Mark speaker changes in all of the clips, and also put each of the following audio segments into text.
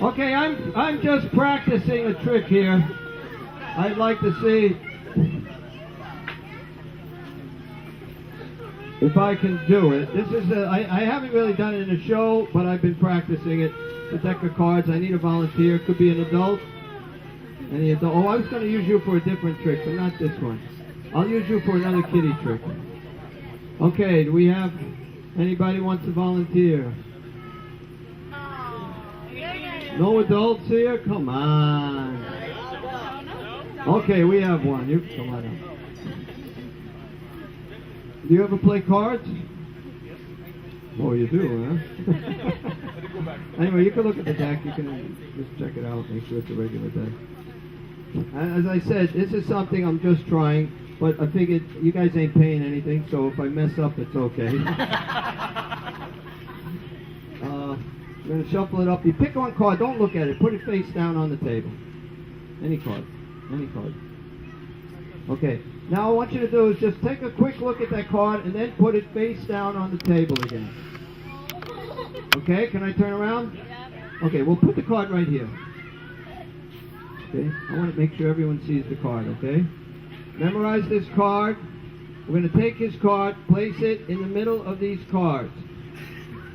Speaker 1: Okay, I'm just practicing a trick here. I'd like to see if I can do it. This is I haven't really done it in a show, but I've been practicing it. The deck of cards. I need a volunteer. Could be an adult. Any adult. Oh, I was going to use you for a different trick, but not this one. I'll use you for another kitty trick. Okay, do we have anybody wants to volunteer? No adults here? Come on. Okay, we have one. You come on up. Do you ever play cards? Oh, you do, huh? Anyway, you can look at the deck. You can just check it out. Make sure it's a regular deck. As I said, this is something I'm just trying, but I figured you guys ain't paying anything, so if I mess up, it's okay. I'm going to shuffle it up. You pick one card. Don't look at it. Put it face down on the table. Any card. Any card. Okay. Now, what I want you to do is just take a quick look at that card and then put it face down on the table again. Okay? Can I turn around? Okay, we'll put the card right here. Okay? I want to make sure everyone sees the card, okay? Memorize this card. We're going to take his card, place it in the middle of these cards.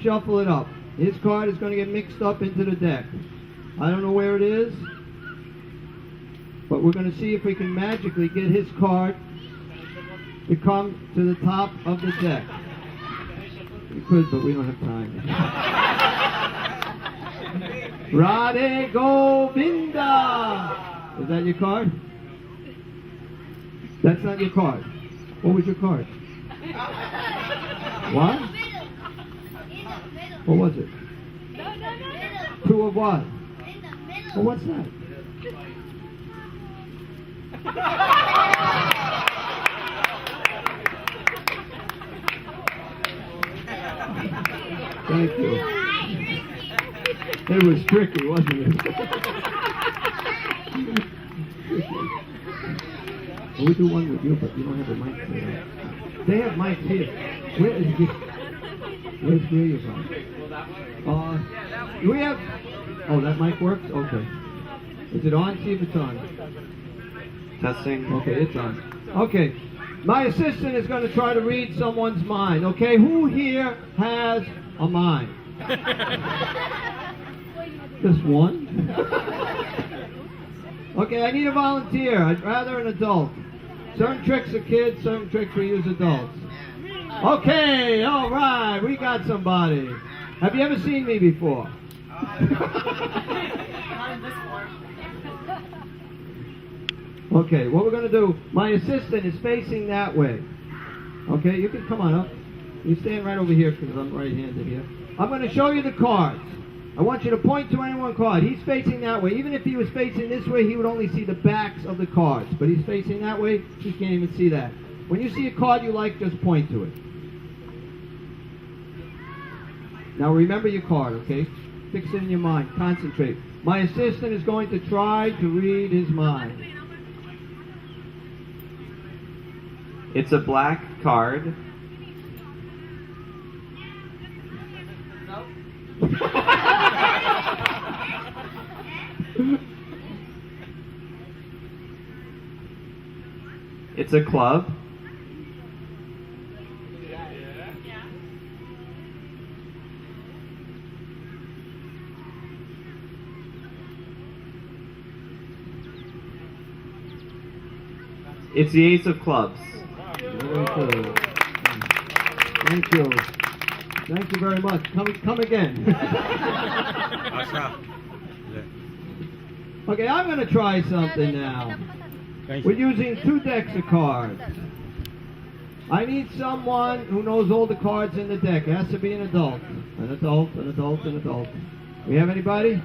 Speaker 1: Shuffle it up. His card is going to get mixed up into the deck. I don't know where it is, but we're going to see if we can magically get his card to come to the top of the deck. We could, but we don't have time. Radhe Govinda! Is that your card? That's not your card. What was your card? What? What was it? Two of what? Well, what's that? Thank you. It was tricky, wasn't it? Well, we do one with you, but you don't have a mic here. They have mics here. Where is it? Where's your from? Do we have... Oh, that mic works? Okay. Is it on? See if it's on.
Speaker 2: Testing.
Speaker 1: Okay, it's on. Okay. My assistant is going to try to read someone's mind. Okay, who here has a mind? Just one? Okay, I need a volunteer. I'd rather an adult. Certain tricks are kids, certain tricks we use adults. Okay, all right, we got somebody. Have you ever seen me before? Okay, what we're going to do, my assistant is facing that way. Okay, you can come on up. You stand right over here because I'm right-handed here. I'm going to show you the cards. I want you to point to any one card. He's facing that way. Even if he was facing this way, he would only see the backs of the cards. But he's facing that way, he can't even see that. When you see a card you like, just point to it. Now remember your card, okay? Fix it in your mind. Concentrate. My assistant is going to try to read his mind.
Speaker 2: It's a black card. It's a club. It's the ace of clubs.
Speaker 1: Very good. Thank you. Thank you very much. Come again. Okay, I'm going to try something now. We're using 2 decks of cards. I need someone who knows all the cards in the deck. It has to be an adult. An adult, an adult, an adult. We have anybody?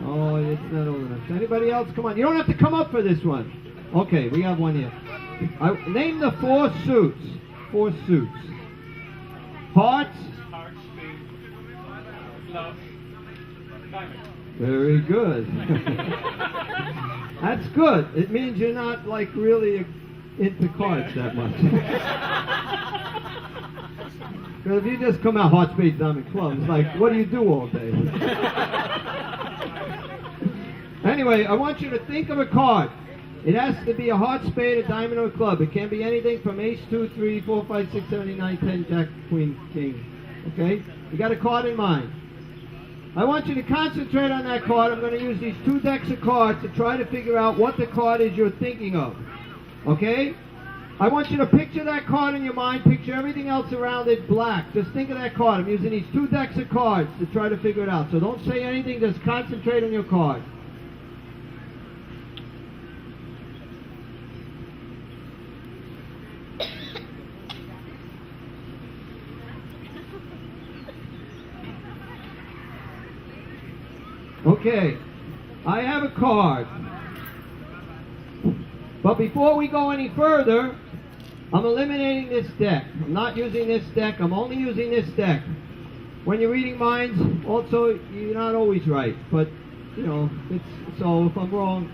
Speaker 1: Oh, it's not old enough. Anybody else? Come on. You don't have to come up for this one. Okay, we have one here. Name the 4 suits. 4 suits. Hearts. Very good. That's good. It means you're not like really into cards that much. Because if you just come out hearts, spades, diamond, clubs, like what do you do all day? Anyway, I want you to think of a card. It has to be a heart, spade, a diamond, or a club. It can be anything from ace, 2, 3, 4, 5, 6, 7, 8, 9, 10, jack, queen, king. Okay? You got a card in mind. I want you to concentrate on that card. I'm going to use these 2 decks of cards to try to figure out what the card is you're thinking of. Okay? I want you to picture that card in your mind. Picture everything else around it black. Just think of that card. I'm using these 2 decks of cards to try to figure it out. So don't say anything. Just concentrate on your card. Okay, I have a card. But before we go any further, I'm eliminating this deck. I'm not using this deck. I'm only using this deck. When you're reading minds, also, you're not always right. But, you know, so if I'm wrong,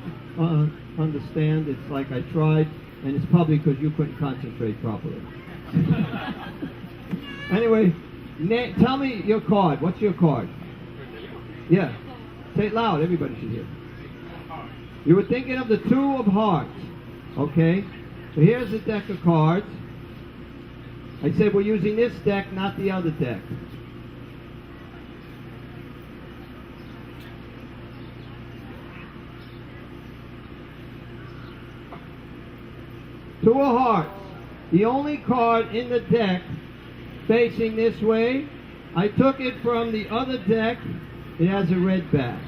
Speaker 1: understand. It's like I tried, and it's probably because you couldn't concentrate properly. Anyway, tell me your card. What's your card? Yeah. Say it loud, everybody should hear. You were thinking of the 2 of hearts. Okay? So here's a deck of cards. I said we're using this deck, not the other deck. Two of hearts. The only card in the deck facing this way. I took it from the other deck. It has a red back.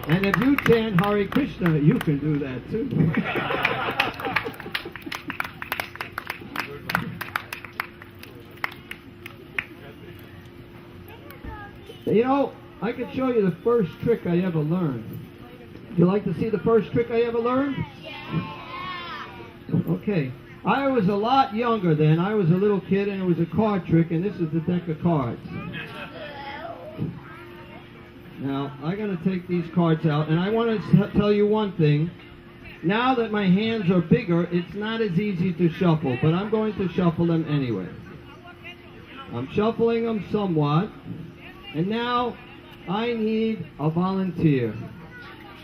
Speaker 1: And if you chant Hare Krishna, you can do that too. You know, I could show you the first trick I ever learned. Would you like to see the first trick I ever learned? Okay. I was a lot younger then. I was a little kid, and it was a card trick, and this is the deck of cards. Now, I'm going to take these cards out, and I want to tell you one thing. Now that my hands are bigger, it's not as easy to shuffle, but I'm going to shuffle them anyway. I'm shuffling them somewhat, and now I need a volunteer.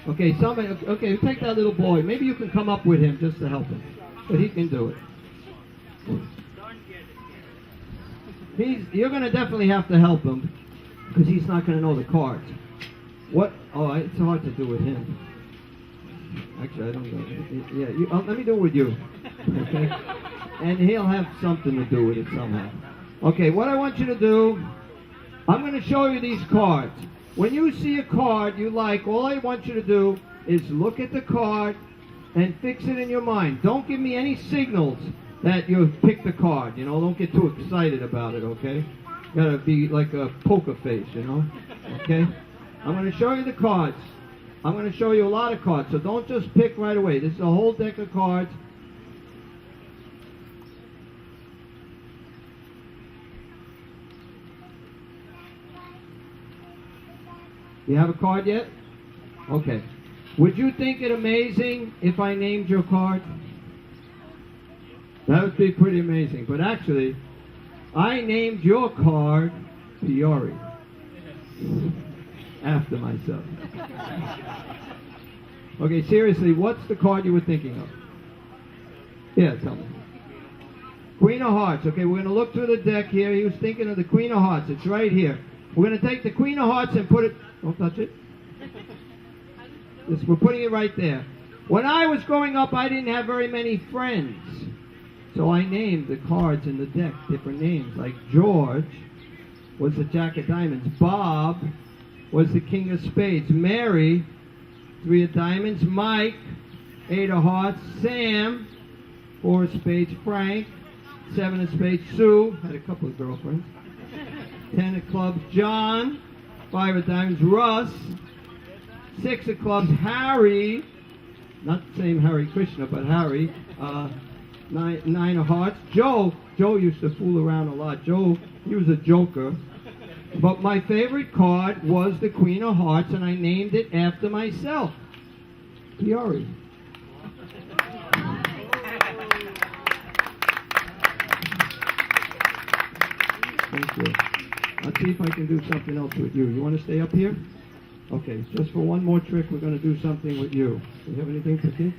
Speaker 1: Okay, somebody. Okay, take that little boy. Maybe you can come up with him just to help him. But he can do it. You're going to definitely have to help him because he's not going to know the cards. What? Oh, it's hard to do with him. Actually, I don't know. Yeah, let me do it with you. Okay? And he'll have something to do with it somehow. Okay, what I want you to do, I'm going to show you these cards. When you see a card you like, all I want you to do is look at the card and fix it in your mind. Don't give me any signals that you picked the card. You know, don't get too excited about it, okay? You gotta be like a poker face, you know? Okay? I'm gonna show you the cards. I'm gonna show you a lot of cards, so don't just pick right away. This is a whole deck of cards. You have a card yet? Okay. Would you think it amazing if I named your card? That would be pretty amazing. But actually, I named your card Pyari. After myself. Okay, seriously, what's the card you were thinking of? Yeah, tell me. Queen of Hearts. Okay, we're going to look through the deck here. He was thinking of the Queen of Hearts. It's right here. We're going to take the Queen of Hearts and put it... Don't touch it. We're putting it right there. When I was growing up, I didn't have very many friends. So I named the cards in the deck different names. Like George was the Jack of Diamonds. Bob was the King of Spades. Mary, 3 of Diamonds. Mike, 8 of Hearts. Sam, 4 of Spades. Frank, 7 of Spades. Sue, had a couple of girlfriends. 10 of Clubs. John, 5 of Diamonds. Russ, 6 of Clubs. Harry, not the same Hare Krishna, but Harry, 9 of Hearts. Joe used to fool around a lot. Joe, he was a joker. But my favorite card was the Queen of Hearts, and I named it after myself. Pyari. Thank you. Let's see if I can do something else with you. You want to stay up here? Okay, just for one more trick, we're going to do something with you. Do you have anything for kids?